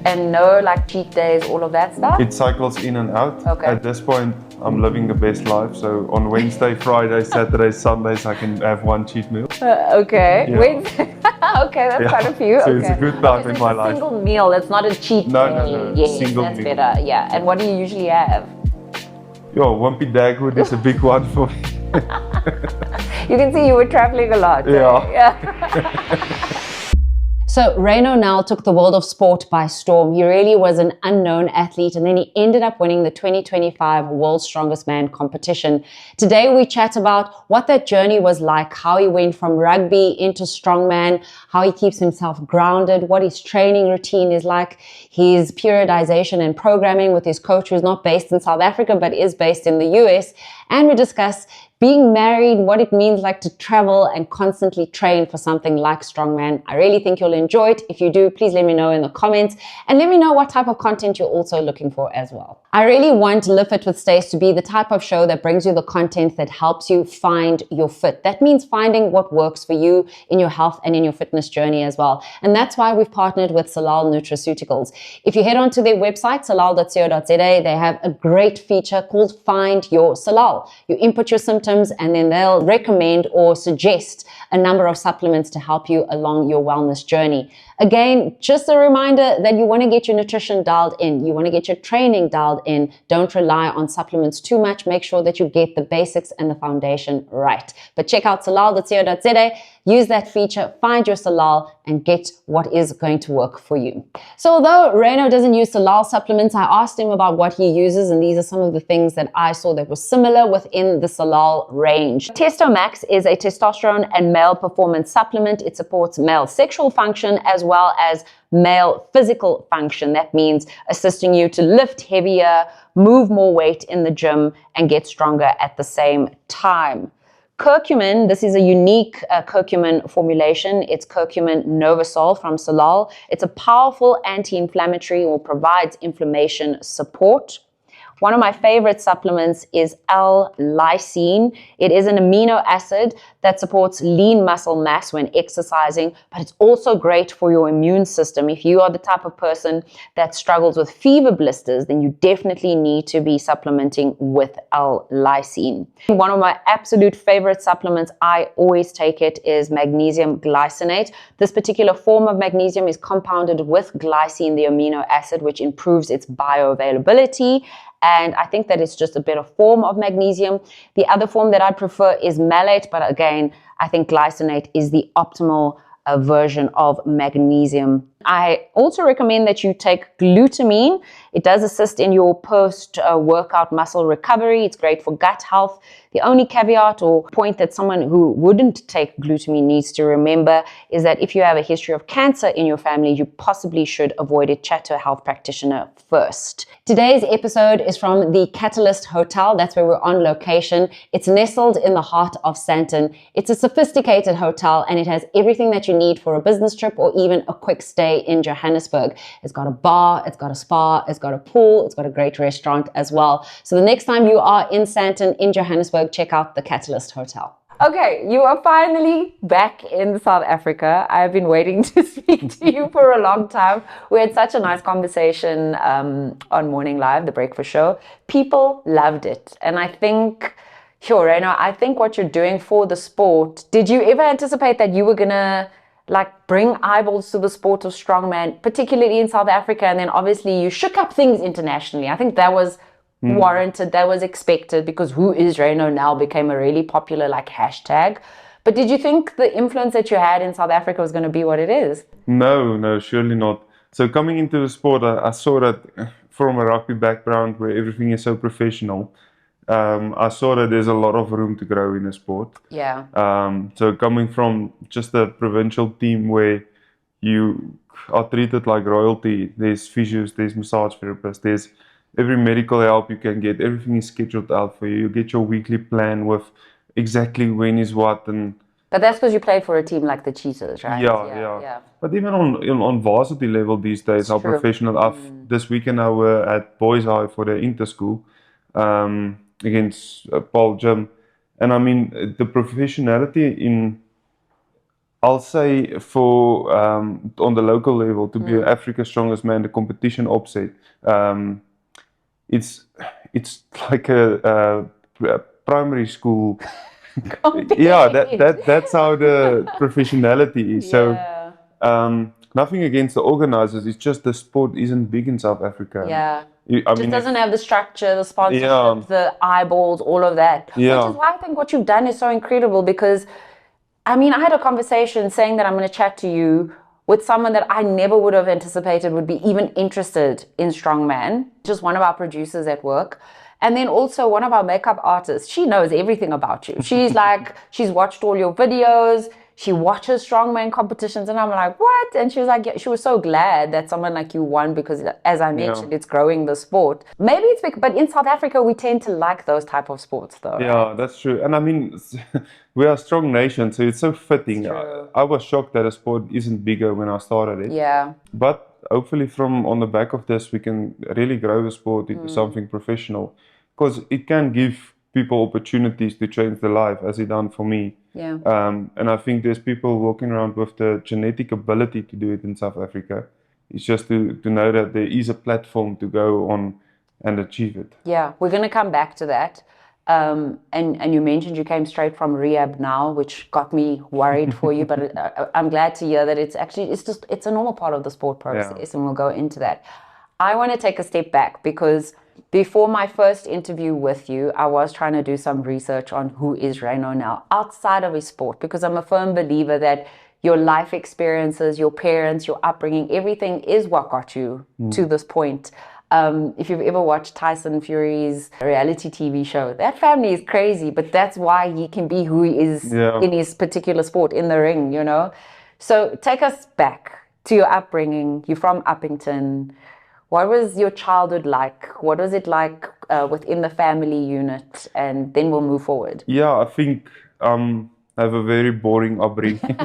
And no like cheat days, all of that stuff? It cycles in and out. Okay. At this point, I'm living the best life. So on Wednesday, Friday, Saturday, Sundays, I can have one cheat meal. Okay. Yeah. Wednesday. Okay, that's quite a few. So okay. it's a good time in my it's a life. single meal. It's not a cheat No, day. no, no. Yes, Single that's meal. better. Yeah. And what do you usually have? Yo, Wimpy Dagwood is a big one for me. You can see you were traveling a lot. Yeah. So Rayno Nel took the world of sport by storm. He really was an unknown athlete, and then he ended up winning the 2025 World's Strongest Man competition. Today we chat about what that journey was like, how he went from rugby into strongman, how he keeps himself grounded, what his training routine is like, his periodization and programming with his coach who's not based in South Africa but is based in the US. And we discuss being married, what it means like to travel and constantly train for something like strongman. I really think you'll enjoy it. If you do, please let me know in the comments and let me know what type of content you're also looking for as well. I really want LiveFit with Stace to be the type of show that brings you the content that helps you find your fit. That means finding what works for you in your health and in your fitness journey as well. And that's why we've partnered with Salal Nutraceuticals. If you head onto their website, salal.co.za, they have a great feature called Find Your Salal. You input your symptoms and then they'll recommend or suggest a number of supplements to help you along your wellness journey. Again, just a reminder that you want to get your nutrition dialed in. You want to get your training dialed in. Don't rely on supplements too much. Make sure that you get the basics and the foundation right. But check out salal.co.za. Use that feature, find your Salal, and get what is going to work for you. So although Rayno doesn't use Salal supplements, I asked him about what he uses, and these are some of the things that I saw that were similar within the Salal range. Testo Max is a testosterone and male performance supplement. It supports male sexual function as well as male physical function. That means assisting you to lift heavier, move more weight in the gym, and get stronger at the same time. Curcumin, this is a unique curcumin formulation. It's curcumin Novasol from Salal. It's a powerful anti-inflammatory or provides inflammation support. One of my favorite supplements is L-lysine. It is an amino acid that supports lean muscle mass when exercising, but it's also great for your immune system. If you are the type of person that struggles with fever blisters, then you definitely need to be supplementing with L-lysine. One of my absolute favorite supplements, I always take it, is magnesium glycinate. This particular form of magnesium is compounded with glycine, the amino acid, which improves its bioavailability. And I think that it's just a better form of magnesium. The other form that I prefer is malate, but again, I think glycinate is the optimal version of magnesium. I also recommend that you take glutamine. It does assist in your post-workout muscle recovery. It's great for gut health. The only caveat or point that someone who wouldn't take glutamine needs to remember is that if you have a history of cancer in your family, you possibly should avoid it. Chat to a health practitioner first. Today's episode is from the Catalyst Hotel. That's where we're on location. It's nestled in the heart of Sandton. It's a sophisticated hotel and it has everything that you need for a business trip or even a quick stay in Johannesburg. It's got a bar, it's got a spa, it's got a pool, it's got a great restaurant as well. So the next time you are in Sandton in Johannesburg, check out the Catalyst Hotel. Okay, you are finally back in South Africa. I've been waiting to speak to you for a long time. We had such a nice conversation on Morning Live, the breakfast show. People loved it. And I think, sure, Rayno, I think what you're doing for the sport, did you ever anticipate that you were going to bring eyeballs to the sport of strongman, particularly in South Africa? And then obviously you shook up things internationally. I think that was warranted, that was expected, because Who is Rayno Nel became a really popular hashtag. But did you think the influence that you had in South Africa was going to be what it is? No, surely not. So coming into the sport, I saw that from a rugby background where everything is so professional. I saw that there's a lot of room to grow in the sport. Yeah. So coming from just a provincial team where you are treated like royalty, there's physios, there's massage therapists, there's every medical help you can get, everything is scheduled out for you. You get your weekly plan with exactly when is what. But that's because you played for a team like the Cheetahs, right? Yeah. But even on varsity level these days, how professional. This weekend I were at Boys High for the inter-school against Paul Jim. And I mean, the professionality in I'll say for on the local level to be Africa's strongest man, the competition offset. It's like a primary school. Yeah, that's how the professionality is. So nothing against the organizers. It's just the sport isn't big in South Africa. Yeah. I Just mean, doesn't have the structure, the sponsorship, Yeah. the eyeballs, all of that. Yeah. Which is why I think what you've done is so incredible because, I mean, I had a conversation saying that I'm going to chat to you with someone that I never would have anticipated would be even interested in Strongman, just one of our producers at work. And then also one of our makeup artists. She knows everything about you. She's like, she's watched all your videos. She watches Strongman competitions. And I'm like, what? And she was like, yeah, she was so glad that someone like you won because, as I mentioned, it's growing the sport. Maybe it's big, but in South Africa, we tend to like those type of sports though. Yeah, right? that's true. And I mean, we are a strong nation, so it's so fitting. I was shocked that a sport isn't bigger when I started it. Yeah. But hopefully from on the back of this, we can really grow the sport into something professional because it can give people opportunities to change their life as it done for me. Yeah. And I think there's people walking around with the genetic ability to do it in South Africa. It's just to know that there is a platform to go on and achieve it. Yeah, we're going to come back to that. And you mentioned you came straight from rehab now, which got me worried for you. But I'm glad to hear that it's a normal part of the sport process, and we'll go into that. I want to take a step back because before my first interview with you, I was trying to do some research on who is Rayno Nel outside of his sport, because I'm a firm believer that your life experiences, your parents, your upbringing, everything is what got you to this point. If you've ever watched Tyson Fury's reality TV show, that family is crazy, but that's why he can be who he is in his particular sport, in the ring, you know? So take us back to your upbringing. You're from Upington. What was your childhood like? What was it like within the family unit? And then we'll move forward. Yeah, I think I have a very boring upbringing.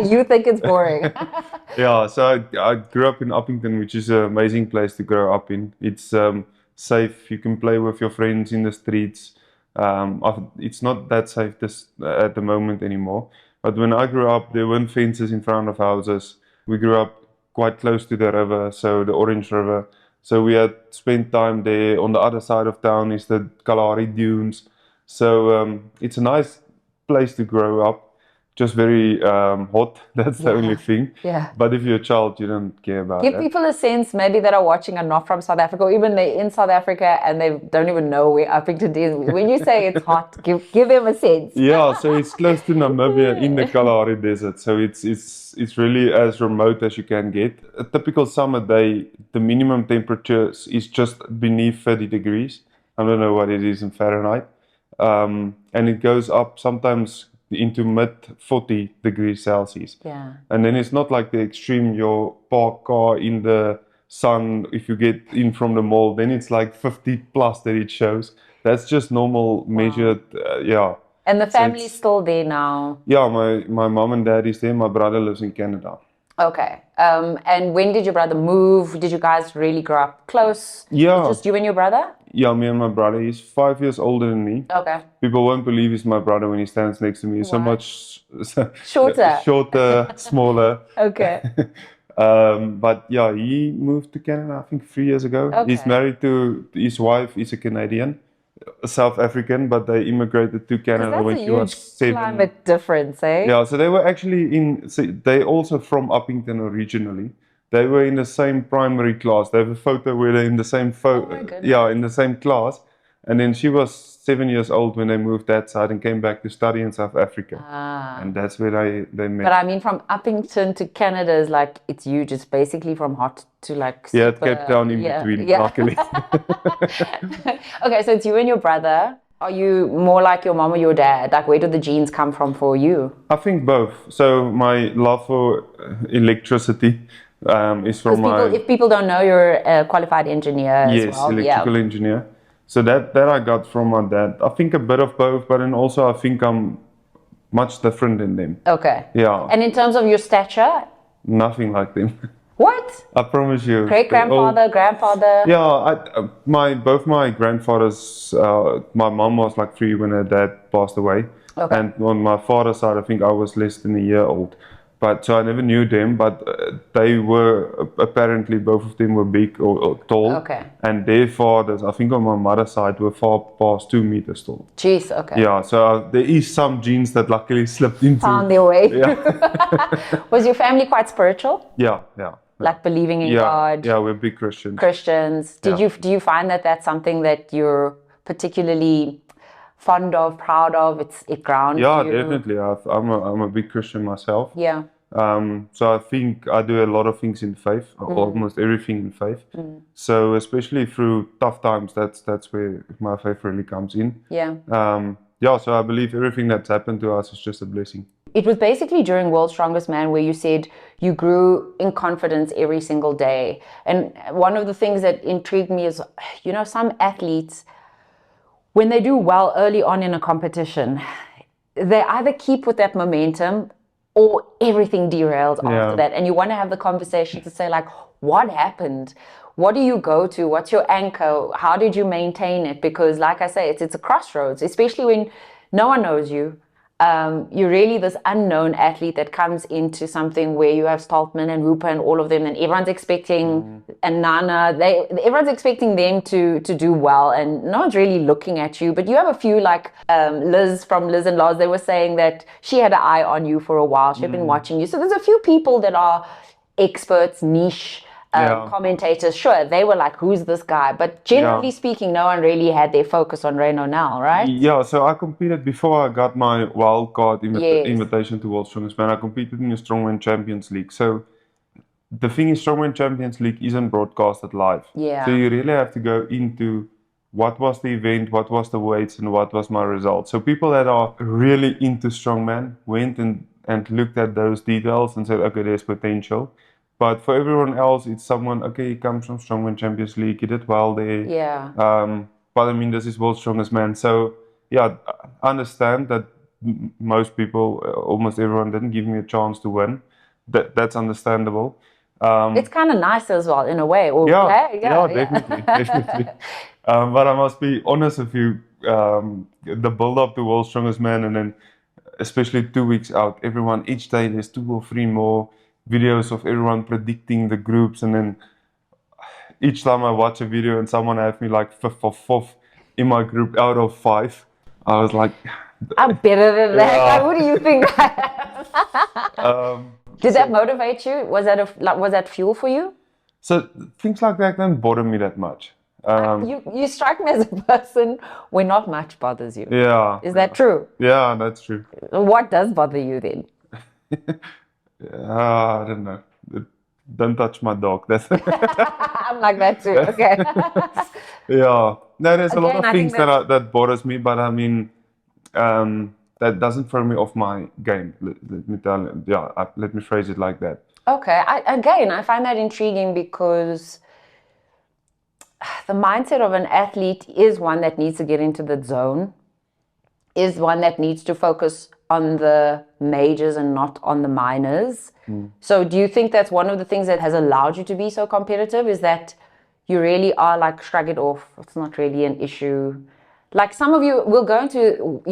You think it's boring. Yeah, so I grew up in Upington, which is an amazing place to grow up in. It's safe. You can play with your friends in the streets. It's not that safe at the moment anymore. But when I grew up, there weren't fences in front of houses. We grew up quite close to the river, so the Orange River. So we had spent time there. On the other side of town is the Kalahari Dunes. So it's a nice place to grow up. Just very hot, that's the only thing. Yeah. But if you're a child, you don't care about Give that. people a sense, maybe that are watching and not from South Africa, or even they're in South Africa and they don't even know where Upington is. When you say it's hot, give them a sense. Yeah, so it's close to Namibia in the Kalahari Desert. So it's really as remote as you can get. A typical summer day, the minimum temperature is just beneath 30 degrees. I don't know what it is in Fahrenheit. And it goes up sometimes into mid 40 degrees Celsius. Yeah. And then it's not like the extreme, your park car in the sun, if you get in from the mall, then it's like 50 plus that it shows. That's just normal measured, yeah. And the family's still there now? Yeah, my mom and dad is there. My brother lives in Canada. Okay. And when did your brother move? Did you guys really grow up close? Yeah. Just you and your brother? Yeah, me and my brother. He's 5 years older than me. Okay. People won't believe he's my brother when he stands next to me. He's so much shorter, smaller. Okay. But yeah, he moved to Canada, I think 3 years ago. Okay. He's married to his wife, is a Canadian, a South African, but they immigrated to Canada when she was 7. Climate difference, eh? Yeah, so they were actually they also from Upington originally. They were in the same primary class. They have a photo where they're in the same in the same class. And then she was 7 years old when they moved that side and came back to study in South Africa. And that's where they met. But I mean, from Upington to Canada is like, it's huge. It's basically from hot to like super, Yeah, Cape Town in between, luckily. Okay, so it's you and your brother. Are you more like your mom or your dad? Like, where do the genes come from for you? I think both. So my love for electricity is from If people don't know, you're a qualified engineer as well. Yes, electrical engineer. So that I got from my dad. I think a bit of both, but then also I think I'm much different than them. Okay. Yeah. And in terms of your stature? Nothing like them. What? I promise you. Great-grandfather, grandfather? Yeah, both my grandfathers, my mom was like 3 when her dad passed away. Okay. And on my father's side, I think I was less than a year old. But so I never knew them, but they were apparently both of them were big or tall. Okay. And their fathers, I think on my mother's side, were far past 2 meters tall. Jeez, okay. Yeah, so there is some genes that luckily slipped into. Found their way. Yeah. Was your family quite spiritual? Yeah. Like believing in God? Yeah, we're big Christians. Christians. Do you find that that's something that you're particularly fond of, proud of? It grounds you? Yeah, definitely. I'm a big Christian myself. Yeah. So I think I do a lot of things in faith, almost everything in faith. So especially through tough times, that's where my faith really comes in. Yeah. So I believe everything that's happened to us is just a blessing. It was basically during World's Strongest Man where you said you grew in confidence every single day. And one of the things that intrigued me is, some athletes, when they do well early on in a competition, they either keep with that momentum or everything derails after that. And you want to have the conversation to say, like, what happened? What do you go to? What's your anchor? How did you maintain it? Because like I say, it's a crossroads, especially when no one knows you. You're really this unknown athlete that comes into something where you have Stoltman and Hooper and all of them, and everyone's expecting, and Nana, everyone's expecting them to do well, and no one's really looking at you. But you have a few, like Liz from Liz and Loz, they were saying that she had an eye on you for a while. She'd been watching you. So there's a few people that are experts, niche commentators. Sure, they were like, who's this guy? But generally speaking, no one really had their focus on Rayno Nel, right? Yeah, so I competed before I got my wild card invitation to World's Strongest Man. I competed in the Strongman Champions League. So the thing is, Strongman Champions League isn't broadcasted live. Yeah. So you really have to go into what was the event, what was the weights, and what was my result. So people that are really into Strongman went and looked at those details and said, okay, there's potential. But for everyone else, it's someone, okay, he comes from Strongman Champions League, he did well there. Yeah. But I mean, this is World's Strongest Man. So yeah, I understand that most people, almost everyone, didn't give me a chance to win. That's understandable. It's kind of nice as well, in a way. Or, definitely. But I must be honest with you, the build-up to World's Strongest Man, and then especially 2 weeks out, everyone, each day there's 2 or 3 more videos of everyone predicting the groups, and then each time I watch a video and someone has me like 5th or 4th in my group out of 5, I was like, I'm better than that. Like, what do you think? Did that motivate you? Was that fuel for you? So things like that don't bother me that much. You strike me as a person where not much bothers you. Yeah. Is that true? Yeah, that's true. What does bother you then? I don't know. Don't touch my dog. That's I'm like that too. Okay. Yeah. No, there's a lot of things that bothers me, but I mean, that doesn't throw me off my game. Let me phrase it like that. Okay. I find that intriguing because the mindset of an athlete is one that needs to get into the zone, is one that needs to focus on the majors and not on the minors. So do you think that's one of the things that has allowed you to be so competitive, is that you really are like, shrug it off, it's not really an issue? Like some of you will go into,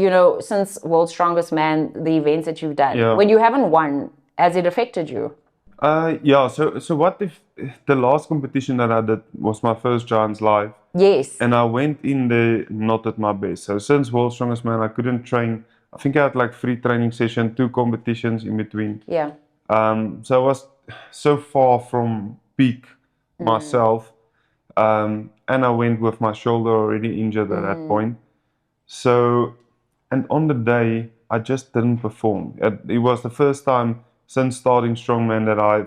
since World's Strongest Man, the events that you've done, when you haven't won, has it affected you? So what if the last competition that I did was my first Giants Live? Yes. And I went in there not at my best. So since World's Strongest Man, I couldn't train. I think I had like 3 training sessions, 2 competitions in between. Yeah. So I was so far from peak myself. And I went with my shoulder already injured at that point. So, and on the day, I just didn't perform. It was the first time since starting Strongman that I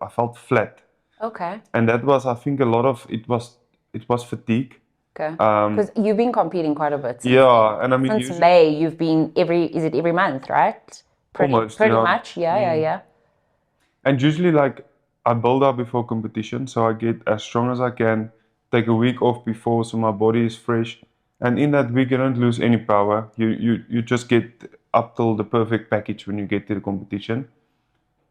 felt flat. Okay. And that was, I think, a lot of it was fatigue. Okay. Because you've been competing quite a bit. And I mean, since May, you've been every month, right? Pretty much. Yeah. And usually, like, I build up before competition, so I get as strong as I can. Take a week off before, so my body is fresh. And in that week, you don't lose any power. You just get up till the perfect package when you get to the competition.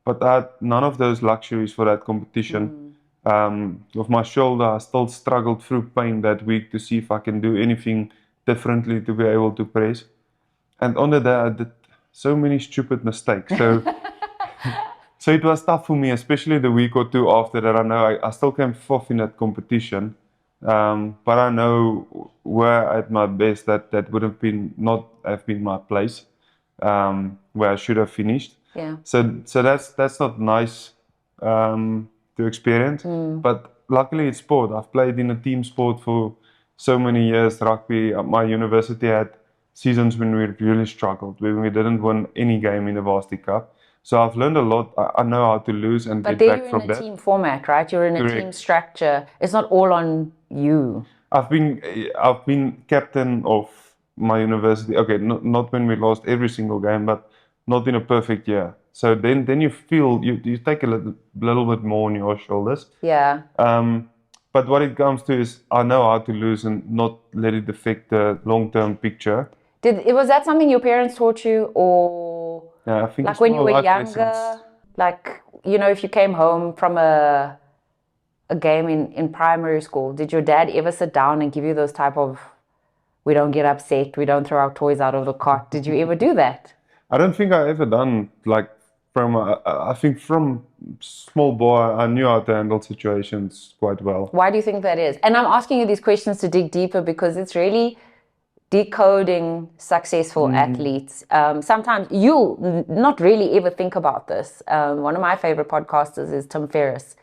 But I had none of those luxuries for that competition. With my shoulder, I still struggled through pain that week to see if I can do anything differently to be able to press. And on the day, I did so many stupid mistakes. So So it was tough for me, especially the week or two after that. I know I still came fourth in that competition, but I know where at my best that would have been not have been my place, where I should have finished. Yeah. So that's not nice to experience. But luckily it's sport. I've played in a team sport for so many years. Rugby. My university had seasons when we really struggled, when we didn't win any game in the Varsity Cup. So I've learned a lot. I know how to lose and But get then back you're from in a that. team format, right? You're in a Correct. team structure. It's not all on you. I've been captain of my university. Okay, not when we lost every single game, but not in a perfect year. So then you feel you take a little bit more on your shoulders. Yeah. But what it comes to is I know how to lose and not let it affect the long-term picture. Was that something your parents taught you, or Yeah, I think like it's when you more were life younger? lessons. Like, you know, if you came home from a game in primary school, did your dad ever sit down and give you those type of, we don't get upset, we don't throw our toys out of the cot? Did you ever do that? I don't think I ever done like I think from small boy I knew how to handle situations quite well. Why do you think that is? And I'm asking you these questions to dig deeper because it's really decoding successful athletes. Sometimes you not really ever think about this. One of my favorite podcasters is Tim Ferriss,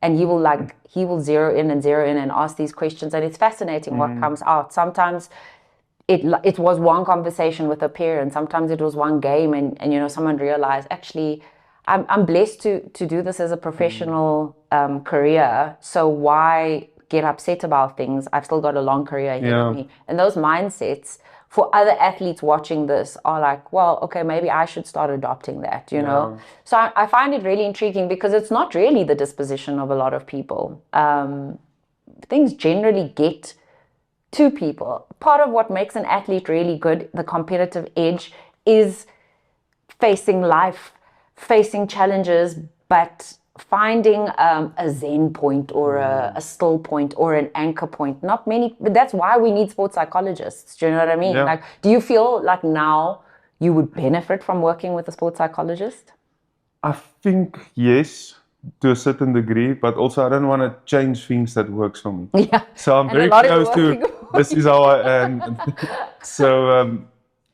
and he will zero in and ask these questions, and it's fascinating what comes out. Sometimes it was one conversation with a parent, sometimes it was one game, and you know, someone realized, actually, I'm blessed to do this as a professional career, so why get upset about things? I've still got a long career ahead of me. And those mindsets for other athletes watching this are like, well, okay, maybe I should start adopting that, you know? So I find it really intriguing because it's not really the disposition of a lot of people. Things generally get to people. Part of what makes an athlete really good, the competitive edge, is facing life, facing challenges, but finding a zen point or a still point or an anchor point. Not many, but that's why we need sports psychologists. Do you know what I mean? Yeah. Like, do you feel like now you would benefit from working with a sports psychologist? I think yes, to a certain degree, but also I don't want to change things that works for me. Yeah. So I'm And a very lot is close working to this is how I am. So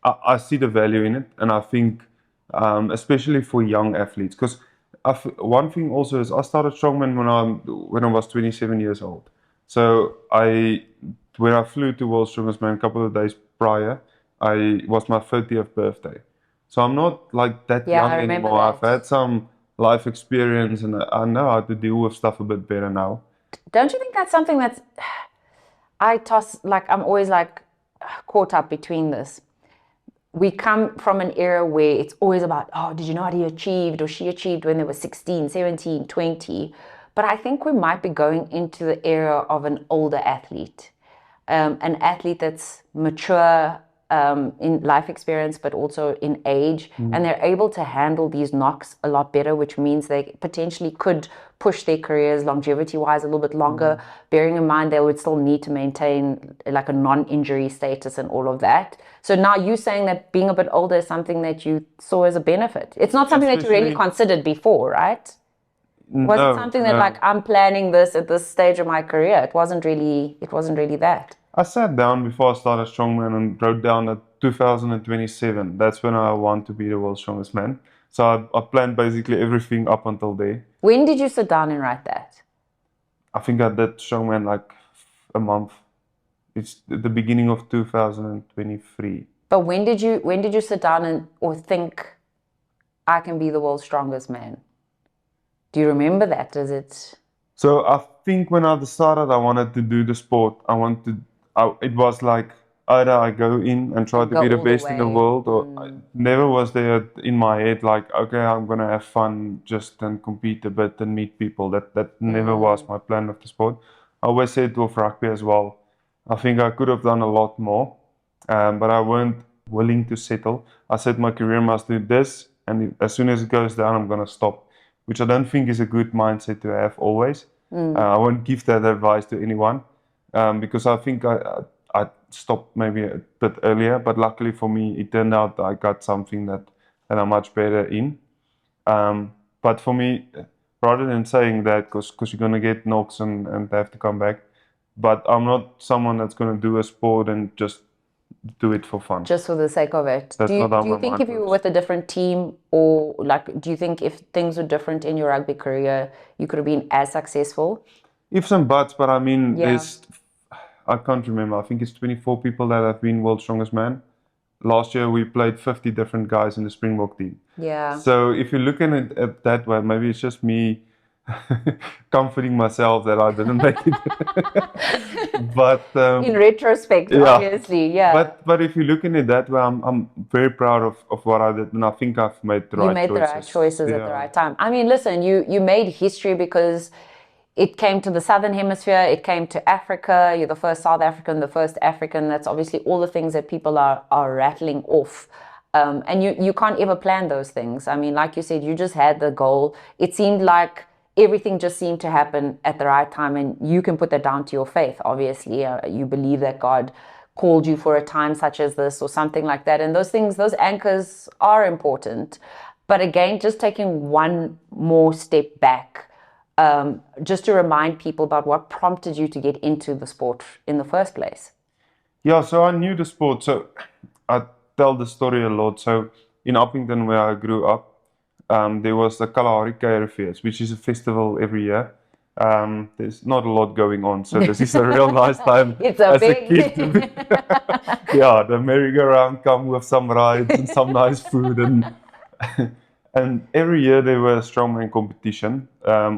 I see the value in it, and I think especially for young athletes, because one thing also is I started Strongman when I was 27 years old. So when I flew to World's Strongest Man a couple of days prior, I was my 30th birthday. So I'm not like that Yeah, young I remember anymore. I've that. had some life experience, and I know how to deal with stuff a bit better now. Don't you think that's something that's, I'm always like caught up between this. We come from an era where it's always about, oh, did you know what he achieved or she achieved when they were 16, 17, 20? But I think we might be going into the era of an older athlete, an athlete that's mature in life experience, but also in age, and they're able to handle these knocks a lot better, which means they potentially could push their careers longevity-wise a little bit longer, bearing in mind they would still need to maintain like a non-injury status and all of that. So now you're saying that being a bit older is something that you saw as a benefit. It's not something that you really considered before, right? Was it something that like, I'm planning this at this stage of my career? It wasn't really that. I sat down before I started Strongman and wrote down that 2027, that's when I want to be the world's strongest man. So I planned basically everything up until there. When did you sit down and write that? I think I did Strongman like a month. It's the beginning of 2023. But when did you sit down or think, I can be the world's strongest man? Do you remember that? So I think when I decided I wanted to do the sport, it was like either I go in and try to be the best in the world, or I never was there in my head like, okay, I'm gonna have fun just and compete a bit and meet people. That never was my plan of the sport. I always said with rugby as well, I think I could have done a lot more, but I weren't willing to settle. I said my career must do this, and as soon as it goes down, I'm gonna stop, which I don't think is a good mindset to have always. I won't give that advice to anyone. Because I think I stopped maybe a bit earlier, but luckily for me, it turned out I got something that I'm much better in. But for me, rather than saying that, because you're going to get knocks and have to come back, but I'm not someone that's going to do a sport and just do it for fun. Just for the sake of it. That's do not how you my think mind if you were works. with a different team, or like, do you think if things were different in your rugby career, you could have been as successful? Ifs and buts, but I mean, Yeah. I can't remember. I think it's 24 people that have been World's Strongest Man. Last year, we played 50 different guys in the Springbok team. Yeah. So if you're looking at it that way, maybe it's just me comforting myself that I didn't make it. But In retrospect, yeah. obviously, yeah. But if you're looking at it that way, I'm very proud of what I did, and I think I've made the You right made choices. the right choices at the Yeah. right time. I mean, listen, you made history because it came to the Southern Hemisphere, it came to Africa. You're the first South African, the first African. That's obviously all the things that people are rattling off. And you can't ever plan those things. I mean, like you said, you just had the goal. It seemed like everything just seemed to happen at the right time, and you can put that down to your faith, obviously. You believe that God called you for a time such as this or something like that. And those things, those anchors are important. But again, just taking one more step back, just to remind people about what prompted you to get into the sport in the first place. Yeah, so I knew the sport. So I tell the story a lot. So in Upington, where I grew up, there was the Kalahari Kuierfees, which is a festival every year. There's not a lot going on, so this is a real nice time It's a as big a kid. Yeah, the merry-go-round come with some rides and some nice food, and every year there were a strongman competition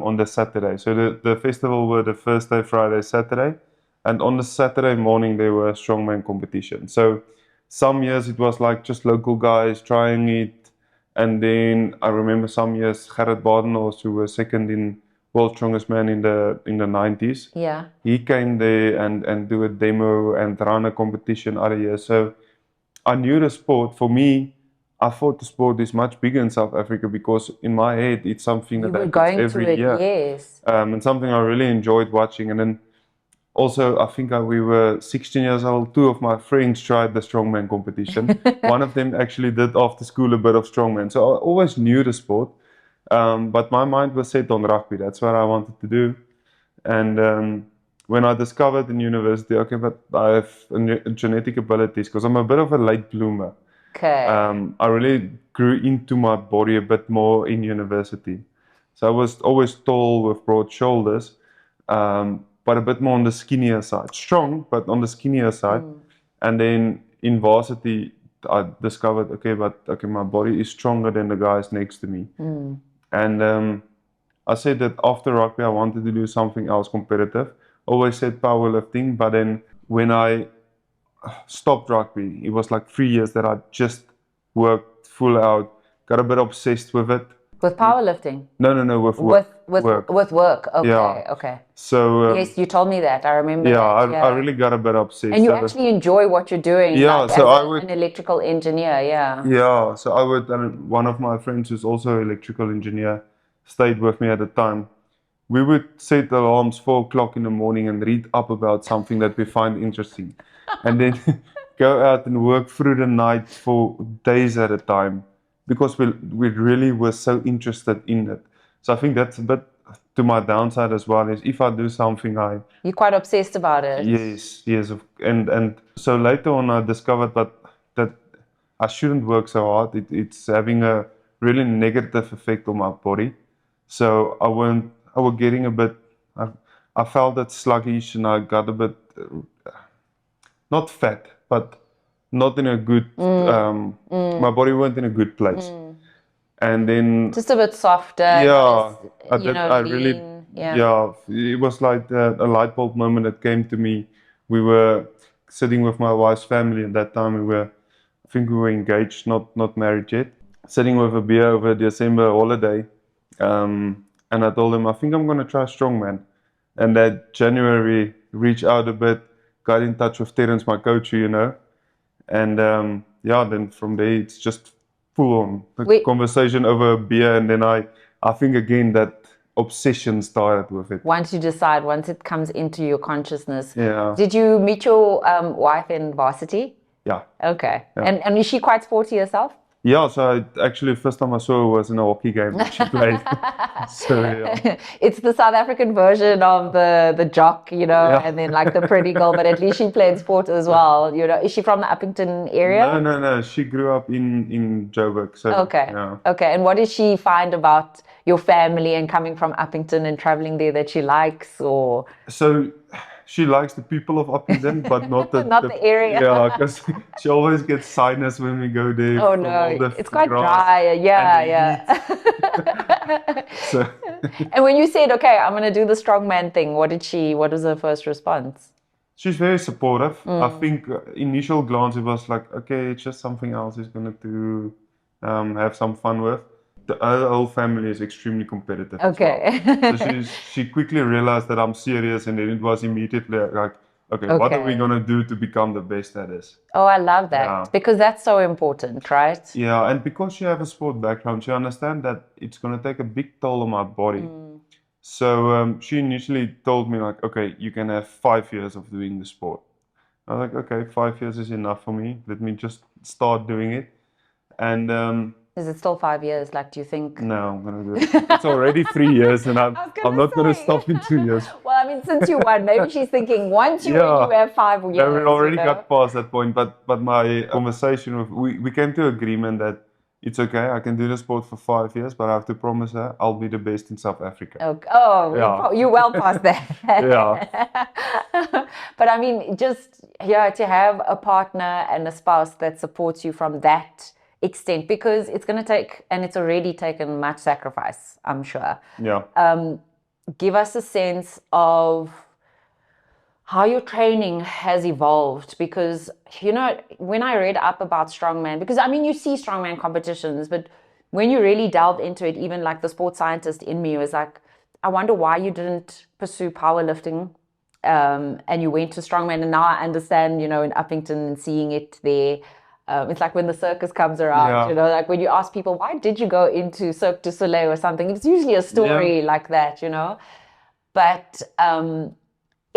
on the Saturday. So the festival were the Thursday, Friday, Saturday, and on the Saturday morning there were a strongman competition. So some years it was like just local guys trying it. And then I remember some years Gerrit Badenhorst, who was second in World's Strongest Man in the 90s. Yeah. He came there and do a demo and run a competition other years. So I knew the sport. For me, I thought the sport is much bigger in South Africa because in my head it's something You that were happens going every to it, year. yes. And something I really enjoyed watching. And then also, I think we were 16 years old. Two of my friends tried the strongman competition. One of them actually did after school a bit of strongman. So I always knew the sport, but my mind was set on rugby. That's what I wanted to do. And when I discovered in university, okay, but I have genetic abilities because I'm a bit of a late bloomer. Okay. I really grew into my body a bit more in university. So I was always tall with broad shoulders. But a bit more on the skinnier side. Strong, but on the skinnier side. And then in varsity, I discovered, okay, my body is stronger than the guys next to me. And I said that after rugby, I wanted to do something else competitive. Always said powerlifting, but then when I stopped rugby, it was like 3 years that I just worked full out, got a bit obsessed with it. With powerlifting? No, with work. With work. Okay, Yeah. okay. So Yes, you told me that. I remember that. I really got a bit obsessed. And you actually enjoy what you're doing, Yeah, like, so as I would- an electrical engineer, yeah. Yeah, so I would, and one of my friends who's also an electrical engineer stayed with me at the time. We would set alarms 4 o'clock in the morning and read up about something that we find interesting. And then go out and work through the night for days at a time because we really were so interested in it. So I think that's a bit to my downside as well, is if I do something, You're quite obsessed about it. Yes, and so later on I discovered that I shouldn't work so hard. It's having a really negative effect on my body. So I was getting a bit. I felt that sluggish, and I got a bit not fat, but not in a good. My body wasn't in a good place, and then Just a bit softer. yeah, Yeah. it was like a light bulb moment that came to me. We were sitting with my wife's family at that time. I think we were engaged, not married yet. Sitting with a beer over a December holiday, and I told him I think I'm gonna try strongman. And that January, reached out a bit, got in touch with Terence, my coach, and then from there it's just full on conversation over a beer, and then I think again that obsession started with it. Once you decide, once it comes into your consciousness. Yeah. Did you meet your wife in varsity? Yeah. Okay. Yeah. And is she quite sporty herself? Yeah, so actually first time I saw her was in a hockey game that she played. So yeah. It's the South African version of the jock, you know, Yeah. and then like the pretty girl, but at least she played sport as well. You know, is she from the Upington area? No. She grew up in Joburg. So Okay. yeah. Okay. And what did she find about your family and coming from Upington and traveling there that she likes, or So she likes the people of Upington, but not not the area? yeah, because she always gets sinus when we go there Oh from all no, the it's quite grass dry. Yeah, and the yeah. heat. So And when you said, okay, I'm going to do the strongman thing, what was her first response? she's very supportive. I think initial glance it was like, okay, it's just something else he's gonna do, have some fun with. Her whole family is extremely competitive as well. Okay. So she quickly realized that I'm serious, and then it was immediately like, okay, what are we Okay. gonna do to become the best at this? Oh, I love that Yeah. because that's so important, right? Yeah, and because she have a sport background, she understand that it's gonna take a big toll on my body. So she initially told me like, okay, you can have 5 years of doing the sport. I was like, okay, 5 years is enough for me. Let me just start doing it. And Is it still 5 years? Like, do you think? no, I'm gonna do it. It's already 3 years, and I'm not gonna say. stop in 2 years. Well, I mean, since you won, maybe she's thinking once you win, Yeah. you have 5 years. No, we already you know? got past that point. But my conversation with we came to agreement that it's okay. I can do the sport for 5 years, but I have to promise her I'll be the best in South Africa. Okay. Oh, Yeah. you're well past that. Yeah. But I mean, just to have a partner and a spouse that supports you from that extent, because it's going to take, and it's already taken much sacrifice, I'm sure. Yeah. Give us a sense of how your training has evolved, because you know, when I read up about strongman, because I mean, you see strongman competitions, but when you really delve into it, even like the sports scientist in me was like, I wonder why you didn't pursue powerlifting, and you went to strongman. And now I understand, you know, in Upington and seeing it there, it's like when the circus comes around, Yeah. you know, like when you ask people, why did you go into Cirque du Soleil or something, it's usually a story like that, you know. But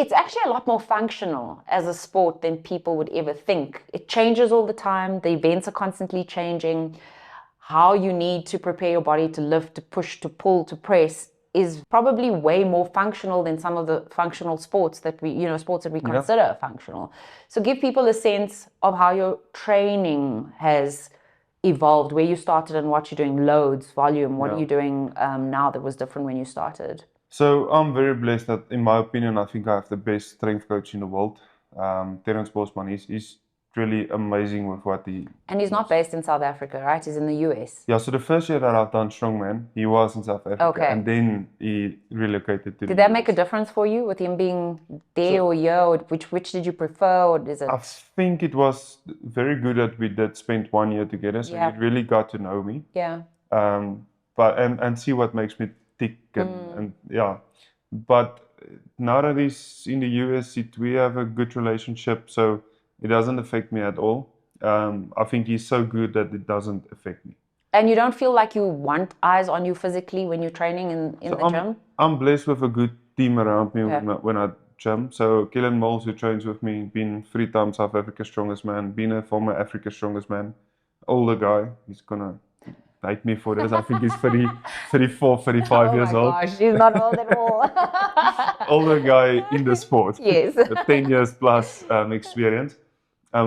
it's actually a lot more functional as a sport than people would ever think. It changes all the time. The events are constantly changing. How you need to prepare your body to lift, to push, to pull, to press is probably way more functional than some of the functional sports that we, you know, sports that we consider functional. So give people a sense of how your training has evolved, where you started and what you're doing, loads, volume, what are you doing now that was different when you started? So I'm very blessed that, in my opinion, I think I have the best strength coach in the world. Terence Bosman, he's really amazing with what he... And he's not based in South Africa, right? He's in the US. Yeah, so the first year that I've done Strongman, he was in South Africa. Okay. And then he relocated to Did that make a difference for you with him being there or here? Or which did you prefer? Or is it... I think it was very good that we did spend 1 year together. So he really got to know me. Yeah. But and see what makes me tick and yeah. But now that he's in the US, we have a good relationship, so it doesn't affect me at all. I think he's so good that it doesn't affect me. And you don't feel like you want eyes on you physically when you're training in the gym? I'm blessed with a good team around me when I gym. So Kellen Moles, who trains with me, been 3 times South Africa's strongest man, been a former Africa's strongest man, older guy. He's gonna hate me for this. I think he's 34, 35 years old. Oh my gosh, he's not old at all. Older guy in the sport. Yes. 10 years plus experience.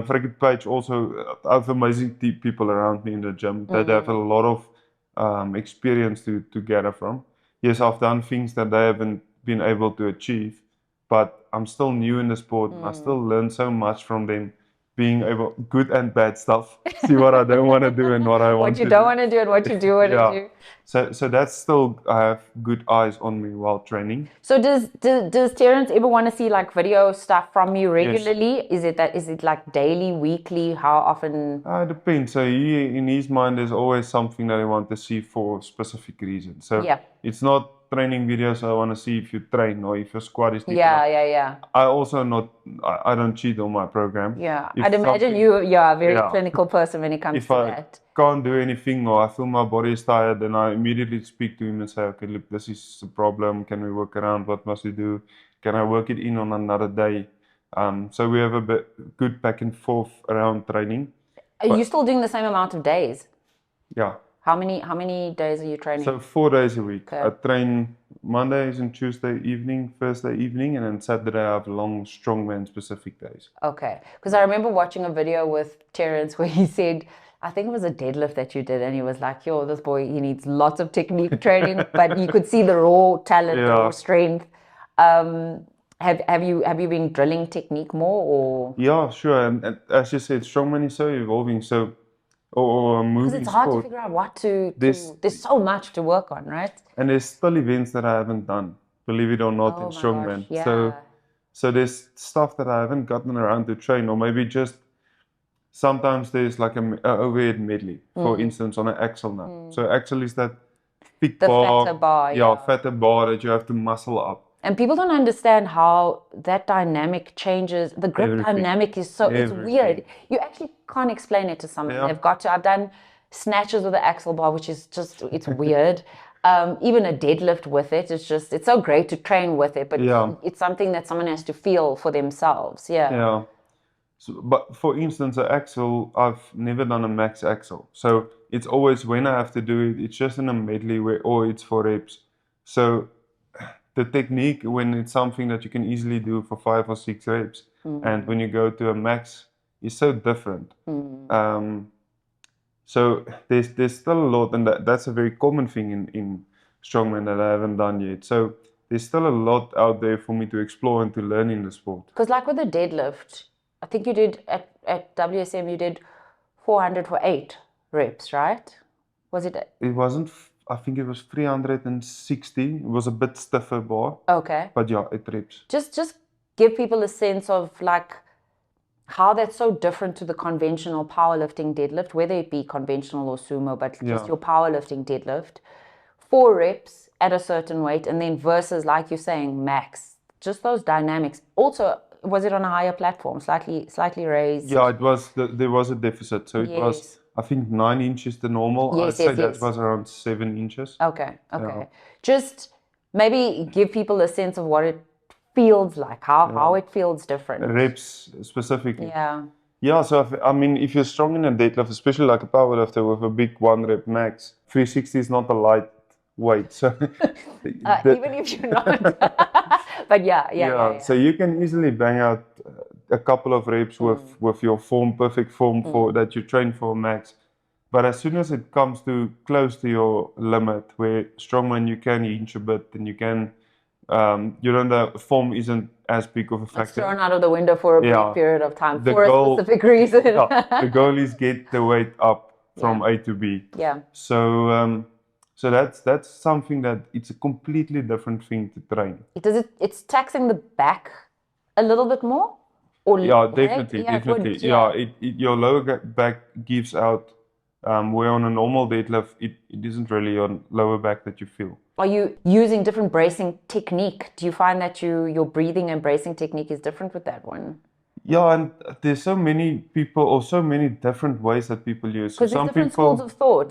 Frigate Page also, I have amazing people around me in the gym that have a lot of experience to gather from. Yes, I've done things that they haven't been able to achieve, but I'm still new in the sport. I still learn so much from them, being able, good and bad stuff, see what I don't want to do and what I want to do. What you don't want to do and what you do want to do. So that's still, I have good eyes on me while training. So does Terence ever want to see like video stuff from you regularly? Yes. Is it like daily, weekly? How often? It depends. So in his mind, there's always something that he wants to see for specific reasons. So it's not training videos. I want to see if you train or if your squat is. Yeah. I also I don't cheat on my program. Yeah, I'd imagine you're a very clinical person when it comes to that. If I can't do anything or I feel my body is tired, then I immediately speak to him and say, okay, look, this is a problem. Can we work around? What must we do? Can I work it in on another day? So we have a bit good back and forth around training. Are you still doing the same amount of days? Yeah. How many days are you training? So 4 days a week. Okay. I train Mondays and Tuesday evening, Thursday evening, and then Saturday I have long strongman specific days. Okay, because I remember watching a video with Terrence where he said, I think it was a deadlift that you did, and he was like, yo, this boy, he needs lots of technique training, but you could see the raw talent, the raw Yeah. strength. Have you been drilling technique more, or Yeah, sure. And as you said, strongman is so evolving. So, or a because moving it's hard to sport. figure out what to This there's so much to work on, right? And there's still events that I haven't done, believe it or not, in Oh my strongman. gosh, yeah. So there's stuff that I haven't gotten around to train, or maybe just sometimes there's like a overhead medley, for instance, on an axle now. So axle is that thick The bar, fatter bar, yeah, fatter bar that you have to muscle up. And people don't understand how that dynamic changes. The grip Everything. dynamic is so, it's Everything. weird. You actually can't explain it to someone. Yeah. They've got to, I've done snatches with the axle bar, which is just, it's weird. Even a deadlift with it, it's just, it's so great to train with it, but Yeah. it's something that someone has to feel for themselves. Yeah. Yeah. So, but for instance, an axle, I've never done a max axle. So it's always when I have to do it, it's just in a medley or it's for reps. So the technique, when it's something that you can easily do for 5 or 6 reps, and when you go to a max, is so different. So there's still a lot, and that's a very common thing in strongman that I haven't done yet. So there's still a lot out there for me to explore and to learn in the sport. Because like with the deadlift, I think you did at WSM, you did 400 for 8 reps, right? Was it? It wasn't, I think it was 360. It was a bit stiffer bar, Okay. but yeah, 8 reps. Just give people a sense of like how that's so different to the conventional powerlifting deadlift, whether it be conventional or sumo, but just your powerlifting deadlift. 4 reps at a certain weight, and then versus, like you're saying, max. Just those dynamics. Also, was it on a higher platform, slightly raised? Yeah, it was. There was a deficit, so it was, I think, 9 inches the normal. Yes, I'd say yes. that was around 7 inches. Okay. Just maybe give people a sense of what it feels like, how it feels different. Reps specifically. Yeah. Yeah, so I mean, if you're strong in a deadlift, especially like a powerlifter with a big 1 rep max, 360 is not a light weight. So Even if you're not. But yeah. So you can easily bang out a couple of reps with your perfect form for that you train for max. But as soon as it comes to close to your limit, where strongman you can hinge a bit and you can, the form isn't as big of a factor. It's thrown out of the window for a brief period of time for a specific reason. The goal is get the weight up from A to B. Yeah. So that's something that it's a completely different thing to train. It's taxing the back a little bit more? Or Yeah, leg? definitely. Good, Your lower back gives out, where on a normal deadlift, it isn't really your lower back that you feel. Are you using different bracing technique? Do you find that your breathing and bracing technique is different with that one? Yeah, and there's so many people, or so many different ways that people use. Because there's different schools of thought.